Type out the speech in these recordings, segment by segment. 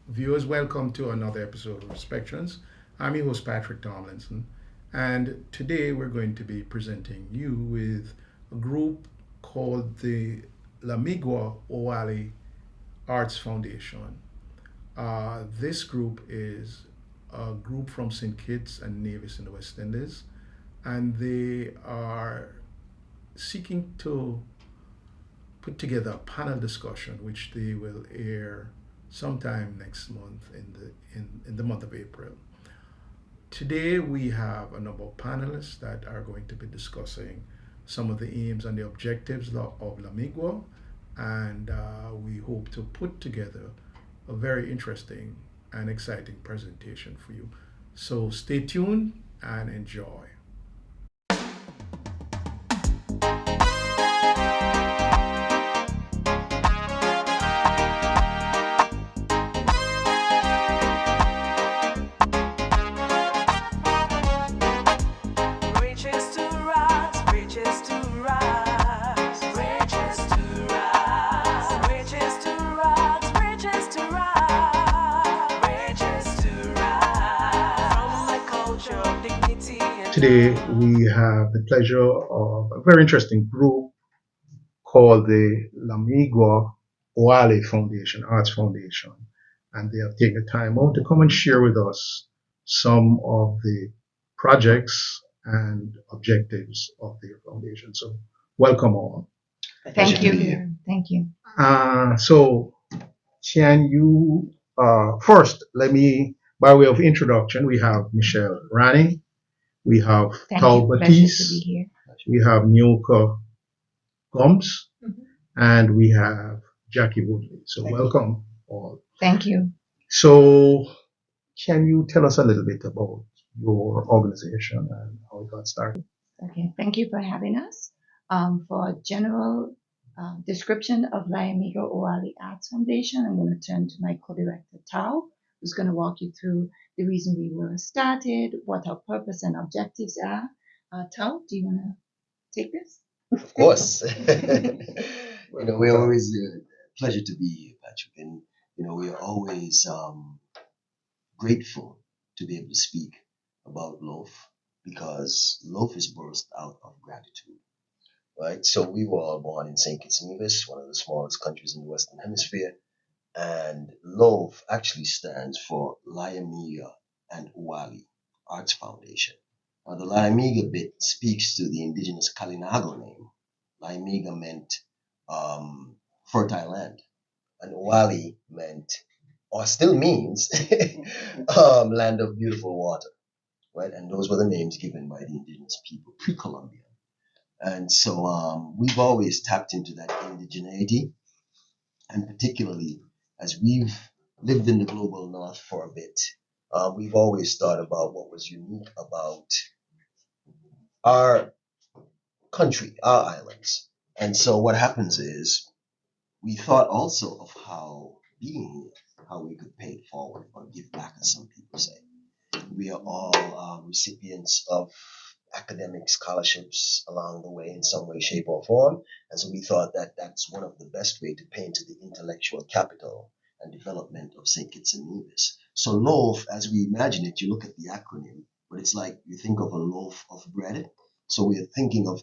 Viewers, welcome to another episode of Respections. I'm your host, Patrick Tomlinson, and today we're going to be presenting you with a group called the Liamuiga Oualie Arts Foundation. This group is a group from St Kitts and Nevis in the West Indies, and they are seeking to put together a panel discussion which they will air sometime next month in the month of April. Today we have a number of panelists that are going to be discussing some of the aims and the objectives of Lamigua, and we hope to put together a very interesting and exciting presentation for you. So stay tuned and enjoy. Riches to rise, riches to rise, riches to rise, riches to rise, riches to rise, riches to rise. From my culture of dignity and Today we have the pleasure of a very interesting group called the Liamuiga Oualie Foundation, Arts Foundation, and they have taken the time out to come and share with us some of the projects and objectives of their foundation. So, welcome all. Thank you. Thank you. So, can you first let me, by way of introduction, we have Michelle Rani, we have Thank Tal you. Pleasure to be Batiste, here. we have Nyoka Gomes, and we have Jackie Woodley. So welcome all. Thank you. So can you tell us a little bit about your organization and how it got started? Okay. Thank you for having us. For a general description of Liamuiga Oualie Arts Foundation, I'm going to turn to my co-director Tao, who's going to walk you through the reason we were started, what our purpose and objectives are. Tao, do you want to take this? Of course. We always pleasure to be here, Patrick, and we are always grateful to be able to speak about LOAF because LOAF is birthed out of gratitude, right? So we were all born in St Kitts and Nevis, one of the smallest countries in the Western Hemisphere, and LOAF actually stands for Liamuiga and Oualie Arts Foundation. Now, the Liamuiga bit speaks to the indigenous Kalinago name. Liamuiga meant fertile land, and Oualie meant, or still means, land of beautiful water, right? And those were the names given by the indigenous people pre-Columbian. And so we've always tapped into that indigeneity, and particularly as we've lived in the global north for a bit, we've always thought about what was unique about our country, our islands. And so what happens is we thought also of how being here, how we could pay it forward or give back, as some people say. We are all recipients of academic scholarships along the way in some way, shape, or form. And so we thought that that's one of the best way to pay into the intellectual capital and development of St. Kitts and Nevis. So LOAF, as we imagine it, you look at the acronym, but it's like you think of a loaf of bread. So we are thinking of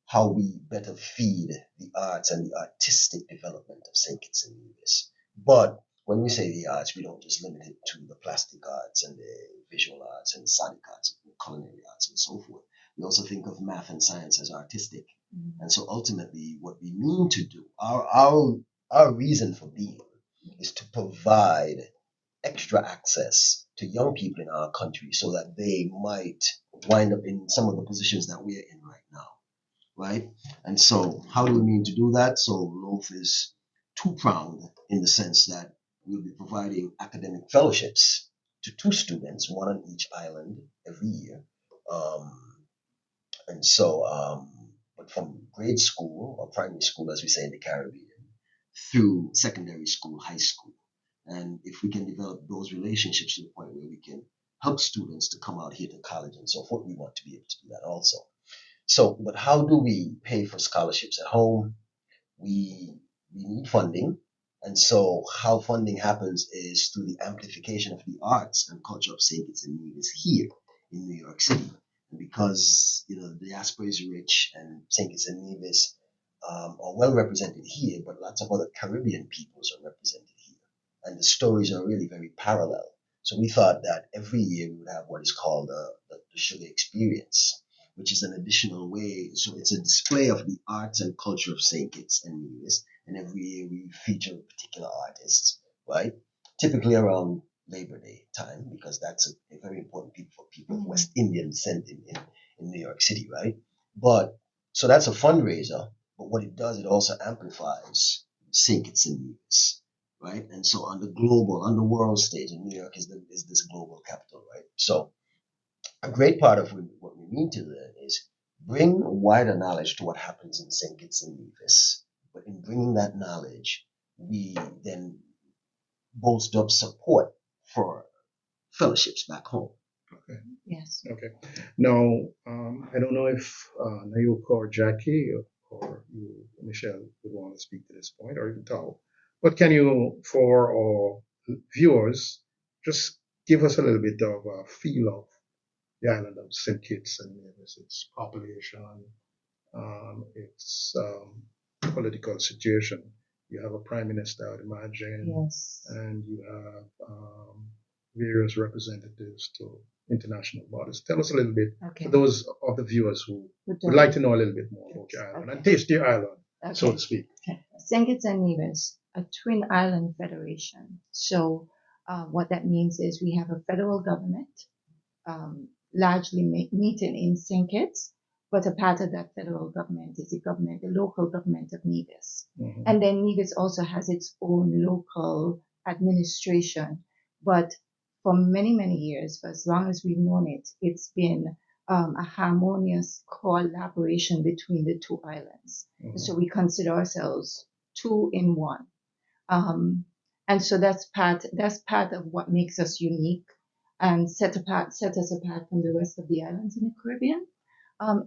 how we better feed the arts and the artistic development of St. Kitts and Nevis. But when we say the arts, we don't just limit it to the plastic arts and the visual arts and the sonic arts, and culinary arts, and so forth. We also think of math and science as artistic. And so ultimately, what we mean to do, our reason for being, is to provide extra access to young people in our country so that they might wind up in some of the positions that we're in right now, right? And so how do we mean to do that? So LOAF is two-pronged in the sense that we'll be providing academic fellowships to two students, one on each island every year. But from grade school or primary school, as we say in the Caribbean, through secondary school, high school. And if we can develop those relationships to the point where we can help students to come out here to college and so forth, we want to be able to do that also. So, but how do we pay for scholarships at home? We need funding. And so how funding happens is through the amplification of the arts and culture of St. Kitts and Nevis here in New York City. And because, the diaspora is rich and St. Kitts and Nevis are well represented here, but lots of other Caribbean peoples are represented here. And the stories are really very parallel. So we thought that every year we would have what is called the Sugar Experience, which is an additional way. So it's a display of the arts and culture of St. Kitts and Nevis. And every year we feature particular artists, right? Typically around Labor Day time, because that's a very important people for people of West Indian descent in New York City, right? But so that's a fundraiser. But what it does, it also amplifies St. Kitts and Nevis, right? And so on the world stage, and New York is this global capital, right? So a great part of what we need to learn is bring wider knowledge to what happens in St. Kitts and Nevis. But in bringing that knowledge, we then bolster up support for fellowships back home. Okay. Yes. Okay. Now, I don't know if Nayuk or Jackie or you, Michelle, would want to speak to this point, or even Tao. But can you, for our viewers, just give us a little bit of a feel of the island of St. Kitts and Nevis, its population, its political situation. You have a prime minister, I'd imagine, Yes. and you have various representatives to international bodies. Tell us a little bit, Okay. for those of the viewers who would like to know a little bit more about your island and taste your island, so to speak. Okay. St. Kitts and Nevis, a twin island federation. So what that means is we have a federal government, largely meeting in St. Kitts, but a part of that federal government is the local government of Nevis. Mhm. And then Nevis also has its own local administration. But for many, many years, for as long as we've known it, it's been a harmonious collaboration between the two islands. Mhm. So we consider ourselves two in one. And so that's part of what makes us unique and set us apart from the rest of the islands in the Caribbean.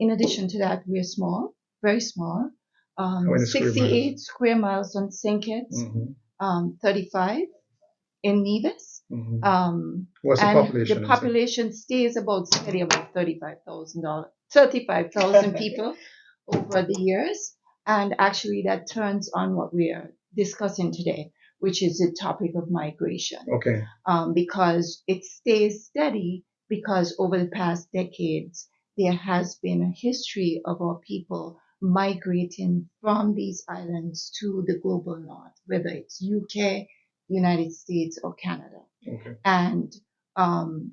In addition to that, we're small, very small. How many square 68 miles? square miles on St. Kitts, Mhm. 35 in Nevis. Mhm. What's the And population? the population stays about steady, about 35,000 people over the years. And actually, that turns on what we are discussing today, which is the topic of migration. Okay. Because it stays steady because over the past decades, there has been a history of our people migrating from these islands to the global north, whether it's UK, United States, or Canada. Okay. And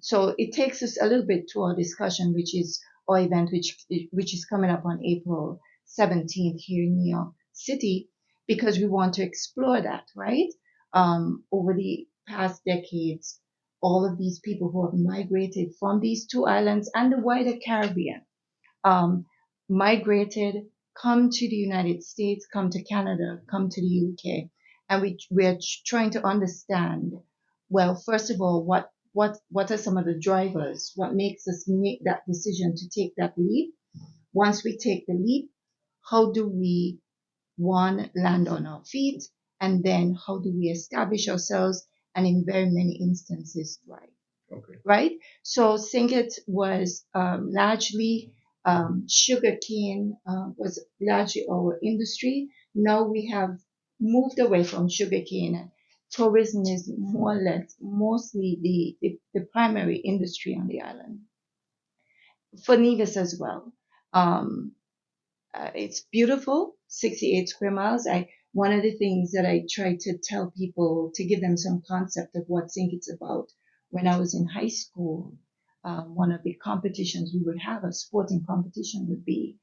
so it takes us a little bit to our discussion, which is our event, which is coming up on April 17th here in New York City, because we want to explore that, right? Over the past decades, all of these people who have migrated from these two islands and the wider Caribbean, migrated, come to the United States, come to Canada, come to the UK, and we're trying to understand, well, first of all, what are some of the drivers? What makes us make that decision to take that leap? Once we take the leap, how do we, one, land on our feet, and then how do we establish ourselves, and in very many instances thrive? Okay. Right? So St. Kitts was largely sugarcane was largely our industry. Now we have moved away from sugarcane. Tourism is more or less mostly the primary industry on the island. For Nevis as well. It's beautiful, 68 square miles. One of the things that I try to tell people to give them some concept of what St. Kitts about. When I was in high school, one of the competitions we would have, a sporting competition, would be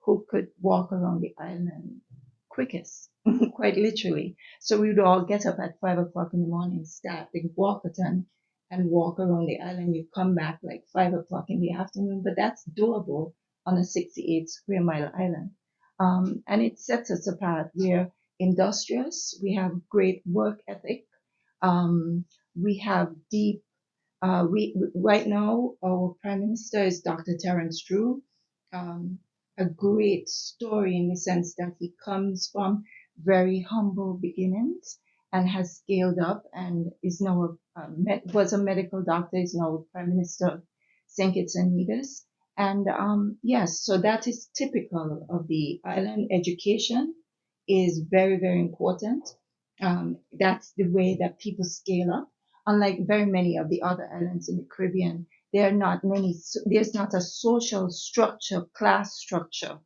who could walk around the island quickest, quite literally. So we would all get up at 5 o'clock in the morning, start the walkathon, and walk around the island. You come back like 5 o'clock in the afternoon, but that's doable on a 68 square mile island. And it sets us apart. We're industrious. We have great work ethic. We have deep. We right now our prime minister is Dr. Terence Drew. A great story in the sense that he comes from very humble beginnings and has scaled up and is now was a medical doctor, is now Prime Minister of St Kitts and Nevis. And yes, so that is typical of the island. Education is very, very important. That's the way that people scale up. Unlike very many of the other islands in the Caribbean, there's not a social structure, class structure,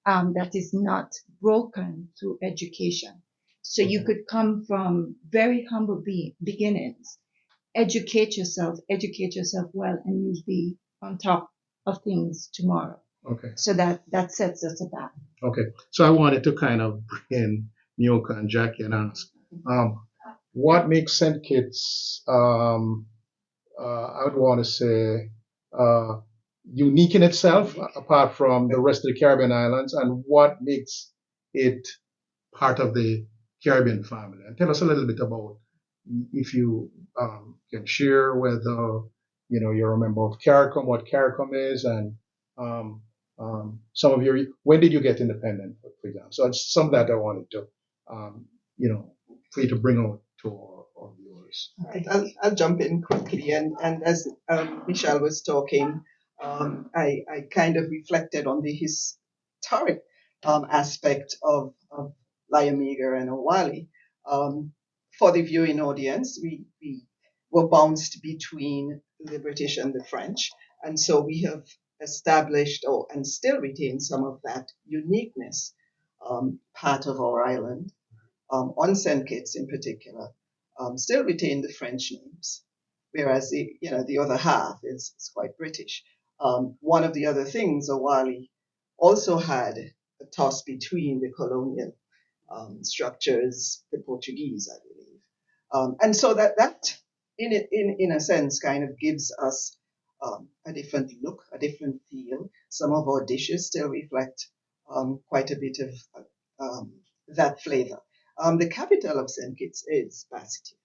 that is not broken through education. So you could come from very humble beginnings, educate yourself well, and you'll be on top of things tomorrow. Okay. So that sets us apart. Okay. So I wanted to kind of bring in Nyoka and Jackie and ask, what makes St. Kitts, I would want to say, unique in itself, apart from the rest of the Caribbean islands, and what makes it part of the Caribbean family? And tell us a little bit about, if you can share whether you're a member of CARICOM, what CARICOM is, and some of your, when did you get independent, for example? So it's some of that I wanted to, for you to bring out to our viewers. All right, I'll jump in quickly, and as Michelle was talking, I kind of reflected on the historic aspect of Liamuiga and Oualie. For the viewing audience, we were bounced between the British and the French, and so we have established and still retain some of that uniqueness, part of our island, on St. Kitts in particular. Still retain the French names, whereas the other half is quite British. One of the other things, Oualie also had a toss between the colonial structures, the Portuguese, I believe, and so that in a sense kind of gives us a different look, a different feel. Some of our dishes still reflect quite a bit of that flavor. The capital of St. Kitts is Bassity.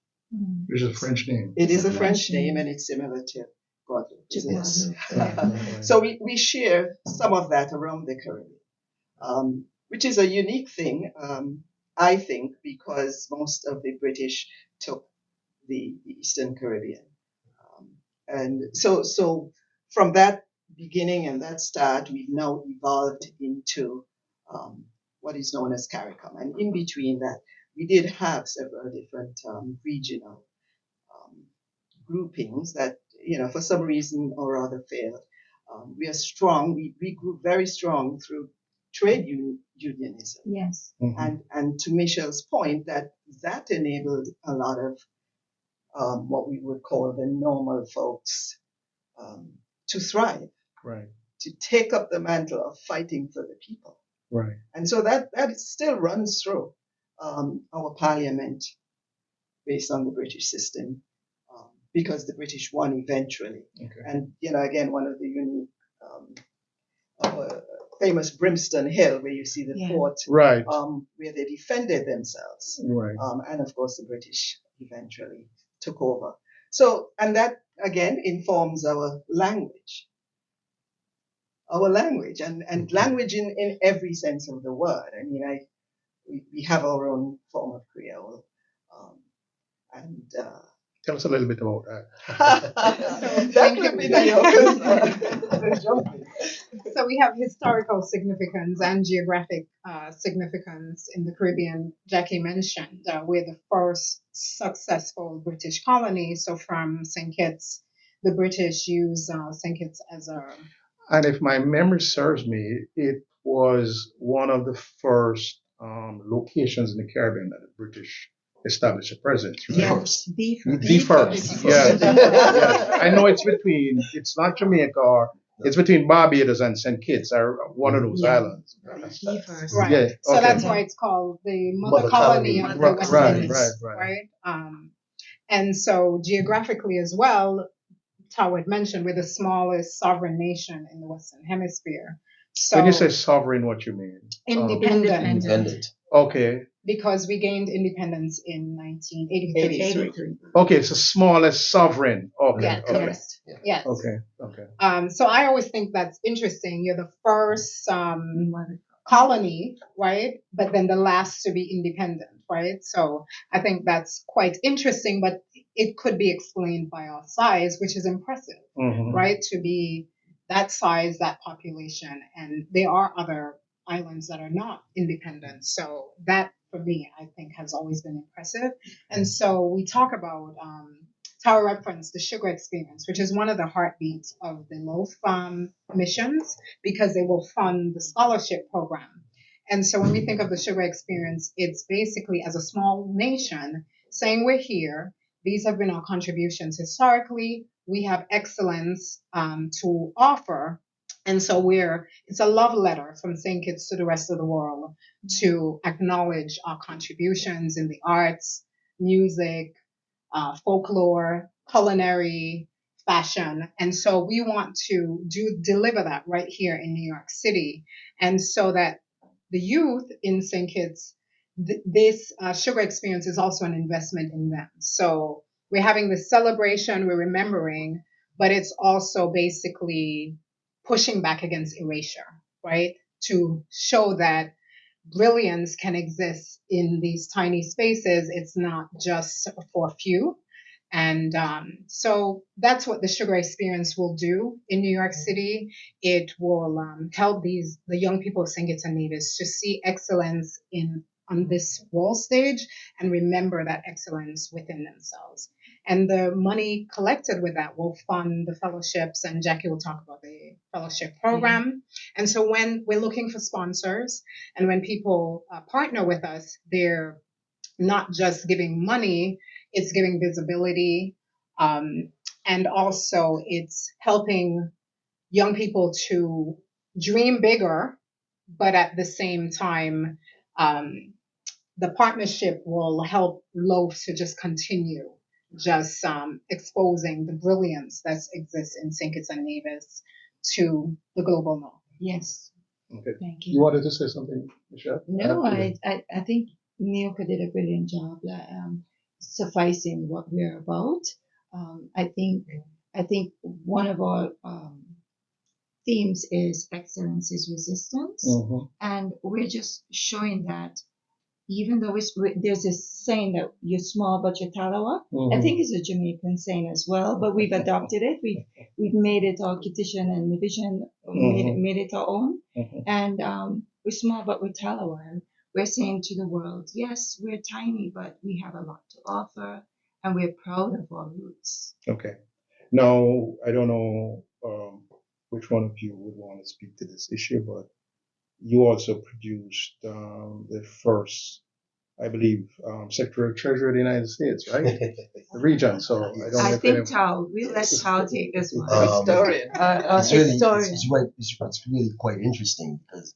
Which is a French name. It is a French name, and it's similar to Guadeloupe. Yes. So we share some of that around the Caribbean, which is a unique thing, I think, because most of the British took the Eastern Caribbean. And so from that beginning and that start, we've now evolved into what is known as CARICOM. And in between that, we did have several different regional groupings that, for some reason or other failed. We are strong. We grew very strong through trade unionism. Yes. Mm-hmm. And to Michelle's point, that enabled a lot of what we would call the normal folks to thrive, Right. to take up the mantle of fighting for the people. Right. And so that still runs through our parliament based on the British system, because the British won eventually. Okay. And, again, one of the unique, famous Brimstone Hill, where you see the fort, Right. where they defended themselves. Right. And of course, the British eventually took over. So, and that again informs our language. And language in every sense of the word. I mean, we have our own form of Creole, and Tell us a little bit about that. that could be the So we have historical significance and geographic significance in the Caribbean. Jackie mentioned we're the first successful British colony. So from St. Kitts, the British used St. Kitts as a... And if my memory serves me, it was one of the first locations in the Caribbean that the British established a presence. Right? Yes. The first. Yeah. I know it's not Jamaica, or it's between Barbados and St. Kitts, or one of those islands. Right. Yeah. So Okay. that's why it's called the mother colony of the West Indies. Right. And so geographically as well, Tawad mentioned, we're the smallest sovereign nation in the Western Hemisphere. So When you say sovereign, what you mean? independent. Okay. Because we gained independence in 1983. Okay, it's the smallest sovereign. Okay. Yeah, Okay. correct. Yes. Okay. So I always think that's interesting. You're the first colony, right? But then the last to be independent. right? So I think that's quite interesting, but it could be explained by our size, which is impressive, right? To be that size, that population, and there are other islands that are not independent. So that, for me, I think has always been impressive. And so we talk about Tower reference the sugar experience, which is one of the heartbeats of the LOAF missions, because they will fund the scholarship program. And so when we think of the sugar experience, it's basically as a small nation saying we're here. These have been our contributions historically. We have excellence to offer. And so it's a love letter from St. Kitts to the rest of the world to acknowledge our contributions in the arts, music, folklore, culinary, fashion. And so we want to deliver that right here in New York City. And so that the youth in St. Kitts, this sugar experience is also an investment in them. So we're having this celebration, we're remembering, but it's also basically pushing back against erasure, right? To show that brilliance can exist in these tiny spaces. It's not just for a few. And so that's what the sugar experience will do in New York City. It will help the young people of St. Kitts and Nevis to see excellence on this world stage and remember that excellence within themselves. And the money collected with that will fund the fellowships, and Jackie will talk about the fellowship program. Mm-hmm. And so when we're looking for sponsors and when people partner with us, they're not just giving money, it's giving visibility. And also it's helping young people to dream bigger, but at the same time, the partnership will help LOAF to just continue just exposing the brilliance that exists in St. Kitts and Nevis to the global north. Yes. Okay. Thank you. You wanted to say something, Michelle? No, I think Neoka did a brilliant job sufficing what we're about. I think one of our themes is excellence is resistance, and we're just showing that even though there's this saying that you're small but you're talawa. I think it's a Jamaican saying as well, but we've adopted it. We've made it our Kittian and Division, made it our own, and we're small but we're talawa. And we're saying to the world, yes, we're tiny, but we have a lot to offer, and we're proud of our roots. Okay. Now, I don't know which one of you would want to speak to this issue, but you also produced the first, I believe, Secretary of Treasury of the United States, right? The region. So I don't know. I think Tao, we'll let Tao take this one. Historian. It's really quite interesting because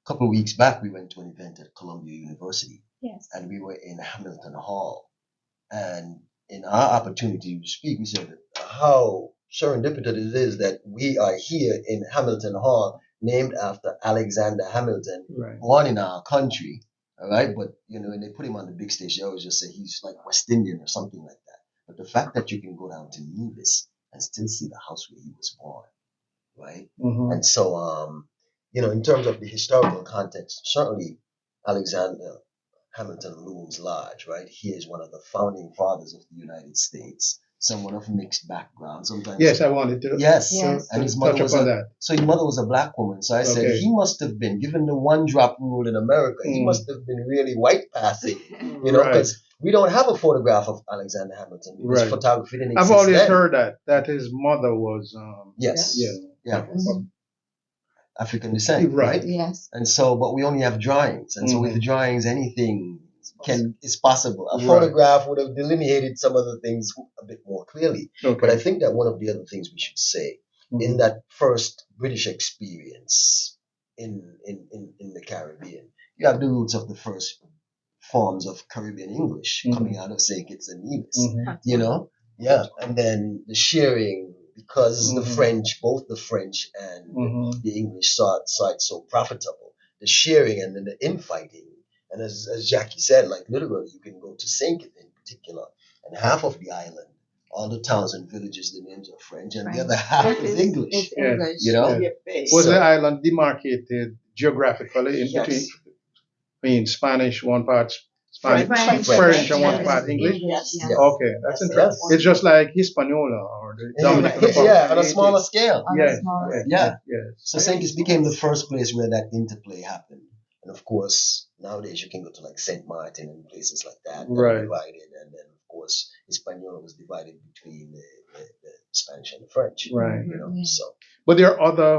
a couple of weeks back we went to an event at Columbia University. Yes. And we were in Hamilton Hall. And in our opportunity to speak, we said how serendipitous it is that we are here in Hamilton Hall, named after Alexander Hamilton, born in our country. All right. But, when they put him on the big stage, they always just say he's like West Indian or something like that. But the fact that you can go down to Nevis and still see the house where he was born. Right. And so, in terms of the historical context, certainly Alexander Hamilton looms large, right? He is one of the founding fathers of the United States, someone of mixed background. Sometimes. Yes, I wanted to. Yes. Yes. And his mother was his mother was a black woman. So I said he must have been, given the one drop rule in America, he must have been really white passing, because we don't have a photograph of Alexander Hamilton because photography didn't exist. I've always then. heard that his mother was African descent, right? Yes. And so, but we only have drawings, and so with the drawings, anything is possible. A photograph would have delineated some of the things a bit more clearly. Okay. But I think that one of the other things we should say in that first British experience in the Caribbean, you have the roots of the first forms of Caribbean English coming out of St. Kitts and Nevis, and then the sharing. Because the French, both the French and the English saw it so profitable. The sharing and then the infighting. And as Jackie said, like literally, you can go to St. Kitts in particular, and half of the island, all the towns and villages, the names are French, and the other half is English. It's English. Yes. Was the island demarcated geographically in between? I mean, Spanish one part, Spanish, French, French, and one and part English. Yes. Yeah. Okay, that's Yes, interesting. yes. It's just like Hispaniola or the Dominican Yeah. Republic. Yeah, on a It smaller is. scale. On Yeah, a smaller yeah, scale. Yeah. yes. So St. Kitts became the first place where that interplay happened. And of course, nowadays you can go to like St. Martin and places like that that are Right. divided. And then, of course, Hispaniola was divided between the Spanish and the French. Right. You know, Yeah. so But there are other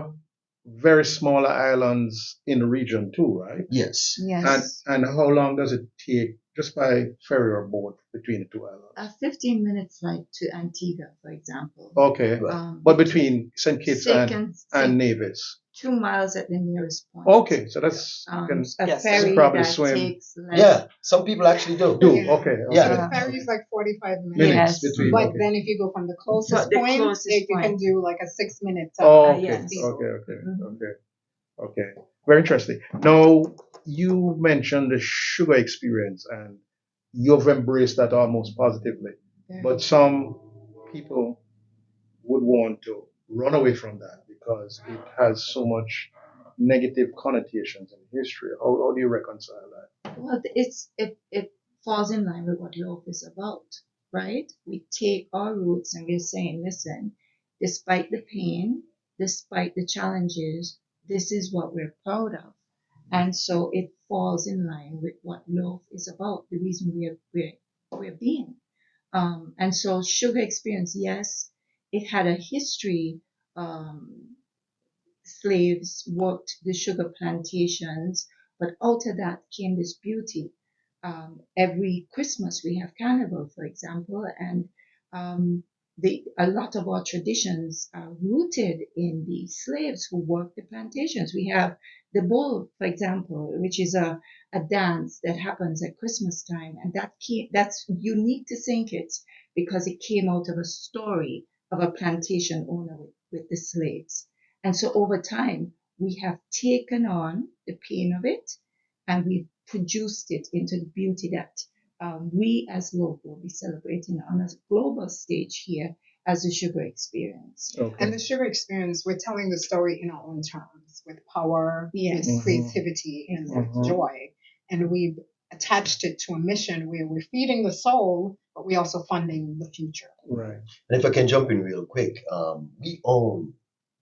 very smaller islands in the region too, right? yes. Yes. And how long does it take just by ferry or boat between the two islands? A 15 minutes flight to Antigua, for example. Okay. Right. But between St. Kitts and Nevis. 2 miles at the nearest point. Okay, so that's you can A Yes. ferry probably that swim. takes less. Yeah, some people actually do. do. Yeah. Okay. Yeah. So the ferry's like 45 minutes. Minutes Yes. between. But Okay. then if you go from the So closest the point, closest you can point. do like a 6 minute. Oh, okay. yes. Okay. Mhm. Okay. Very interesting. Now you mentioned the sugar experience and you've embraced that almost positively. But some people would want to run away from that because it has so much negative connotations in history. How do you reconcile that? Well, it falls in line with what LOAF is about, right? We take our roots and we're saying, listen, despite the pain, despite the challenges, this is what we're proud of. And so it falls in line with what LOAF is about, the reason we're being. And so sugar experience, yes, it had a history. Slaves worked the sugar plantations, but out of that came this beauty. Every Christmas we have carnival, for example, and a lot of our traditions are rooted in the slaves who worked the plantations. We have the bull, for example, which is a dance that happens at Christmas time, and that's unique to St. Kitts because it came out of a story of a plantation owner with the slaves. And so over time, we have taken on the pain of it and we've produced it into the beauty that we as LOAF will be celebrating on a global stage here as the sugar experience. And Okay. the sugar experience, we're telling the story in our own terms with power, Yes. with creativity, and with Mhm. joy. And we've attached it to a mission where we're feeding the soul, but we're also funding the future. Right. And if I can jump in real quick, we own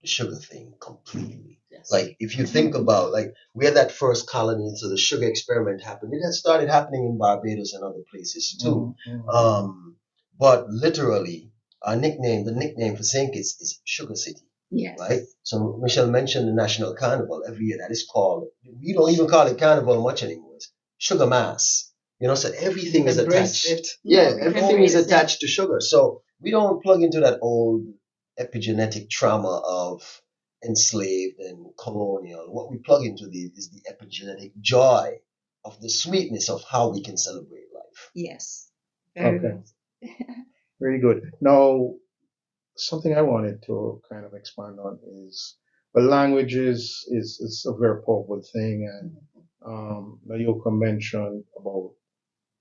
the sugar thing completely. Yes. Like if you think about like where that first colony, so the sugar experiment happened, it had started happening in Barbados and other places too. But literally, the nickname for St. Kitts is Sugar City, Yes. right? So Michelle mentioned the National Carnival every year. That is called. We don't even call it Carnival much anymore. It's Sugar Mass. You know, so everything is Embraced attached. it. Yeah, Yeah, everything is embrace it. attached to sugar. So we don't plug into that old epigenetic trauma of enslaved and colonial. What we plug into is the epigenetic joy of the sweetness of how we can celebrate life. Yes. Very Okay. good. Very good. Now, something I wanted to kind of expand on is the language is a very powerful thing, and Nayoka mentioned about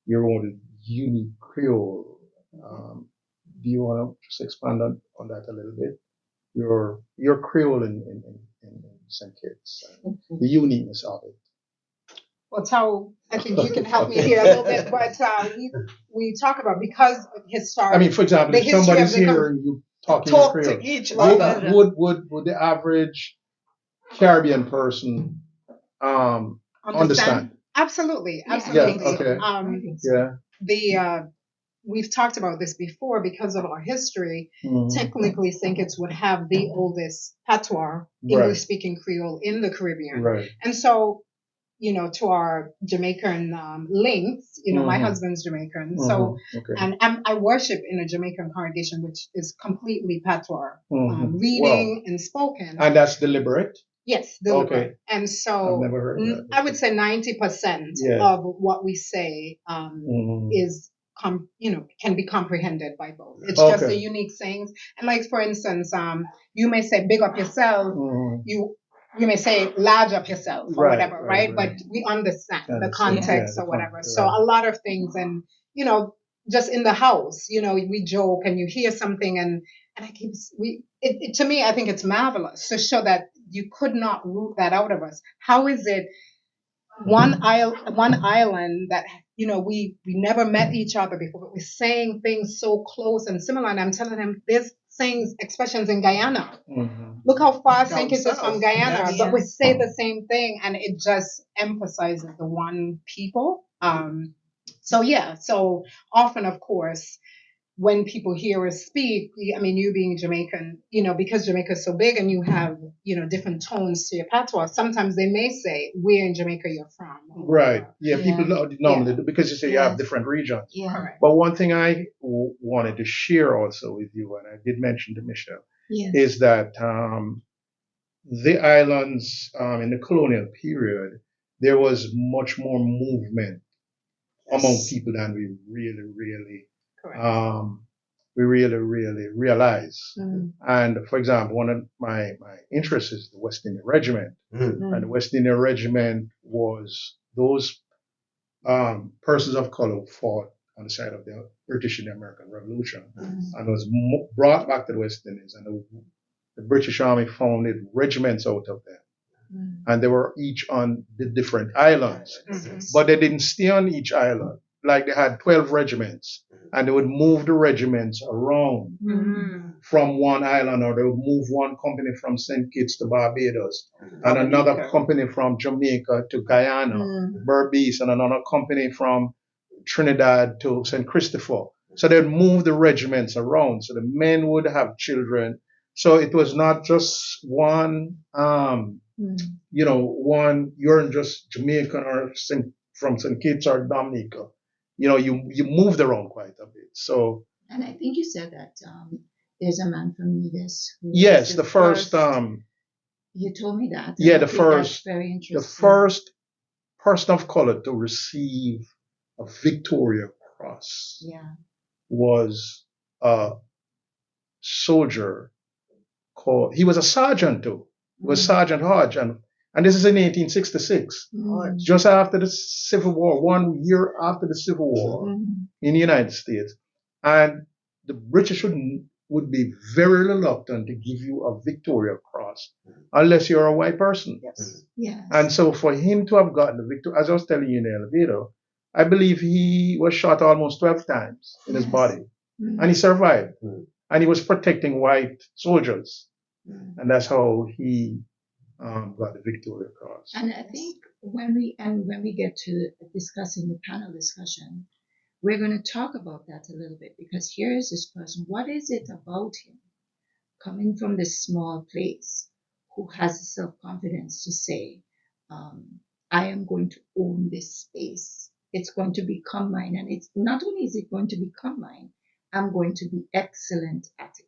your own unique Creole. Do you want to just expand on that a little bit? Your Creole in St. Kitts, and the uniqueness of it. Well, Tao, I think you can help me here a little bit, but we talk about because of historic. I mean, for example, the if history somebody's of the here and you talking in Talk Creole, to each Right. other. would the average Caribbean person understand? Absolutely, Yeah, absolutely. okay. I think so. Yeah. We've talked about this before because of our history. Mhm. Technically, St. Kitts would have the oldest patois, Right. English-speaking Creole in the Caribbean. Right. And so, to our Jamaican links, my Mhm. husband's Jamaican. So, Okay. and I worship in a Jamaican congregation, which is completely patois, Mhm. reading and spoken. And that's deliberate. Yes, deliberate. Okay. And I've so never heard that. I would say 90% Yeah. of what we say Mhm. is can be comprehended by both. It's just Okay. a unique sayings. And like for instance, you may say big up yourself, Mhm. you may say large up yourself or Right, whatever, right, right? right. But we understand the Understand, context yeah, or whatever. right. So a lot of things, and just in the house, we joke and you hear something, and I keep to me, I think it's marvelous to show that you could not root that out of us. How is it one island that we never met each other before, but we're saying things so close and similar. And I'm telling him, there's saying expressions in Guyana. Mm-hmm. Look how far St. Down Kitts is from south, Guyana, yes. but we say the same thing, and it just emphasizes the one people. So often, of course, when people hear us speak, I mean, you being Jamaican, because Jamaica is so big and you have, different tones to your patois, sometimes they may say, where in Jamaica you're from. Right. Yeah, people normally Yeah. do, because you say you have different regions. Yeah. Correct. But one thing I wanted to share also with you, and I did mention to Michelle, Yes. is that the islands in the colonial period, there was much more movement among people than we really Correct. realize. Mm. And for example, one of my interests is the West Indian Regiment. Mm. And the West Indian Regiment was those persons of color who fought on the side of the British and the American Revolution, and was brought back to the West Indies, and the British Army founded regiments out of them. And they were each on the different islands, but they didn't stay on each island. Like they had 12 regiments, and they would move the regiments around from one island, or they would move one company from St. Kitts to Barbados, and another company from Jamaica to Guyana, Berbice, and another company from Trinidad to St. Christopher. So they'd move the regiments around. So the men would have children. So it was not just one, you're just Jamaican or from St. Kitts or Dominica. You moved around quite a bit. So. And I think you said that there's a man from Nevis. Yes, the first. You told me that. Yeah, the first. Very interesting. The first person of color to receive a Victoria Cross. Yeah. Was a soldier he was a sergeant too. He was Sergeant Hodge, and this is in 1866, just after the Civil War, 1 year after the Civil War in the United States. And the British would be very reluctant to give you a Victoria Cross unless you're a white person. Yes. And so for him to have gotten the Victoria, as I was telling you in the elevator, I believe he was shot almost 12 times in his body, and he survived. And he was protecting white soldiers, and that's how he got the Victoria Cross. And I think when we get to discussing the panel discussion, we're going to talk about that a little bit, because here is this person. What is it about him, coming from this small place, who has the self-confidence to say, I am going to own this space. It's going to become mine. And it's not only is it going to become mine, I'm going to be excellent at it.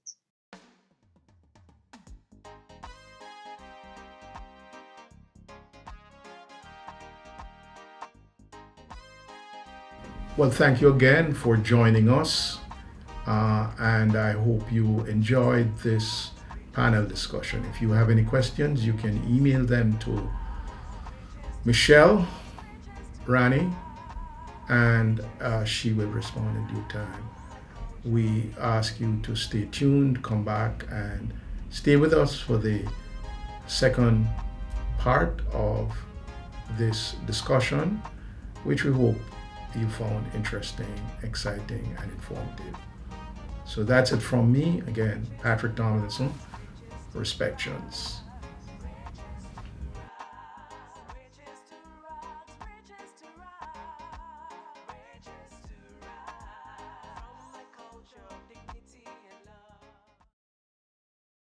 Well, thank you again for joining us. And I hope you enjoyed this panel discussion. If you have any questions, you can email them to Michelle Rani, and she will respond in due time. We ask you to stay tuned, come back, and stay with us for the second part of this discussion, which we hope you found interesting, exciting, and informative. So that's it from me. Again, Patrick Tomlinson, Respections.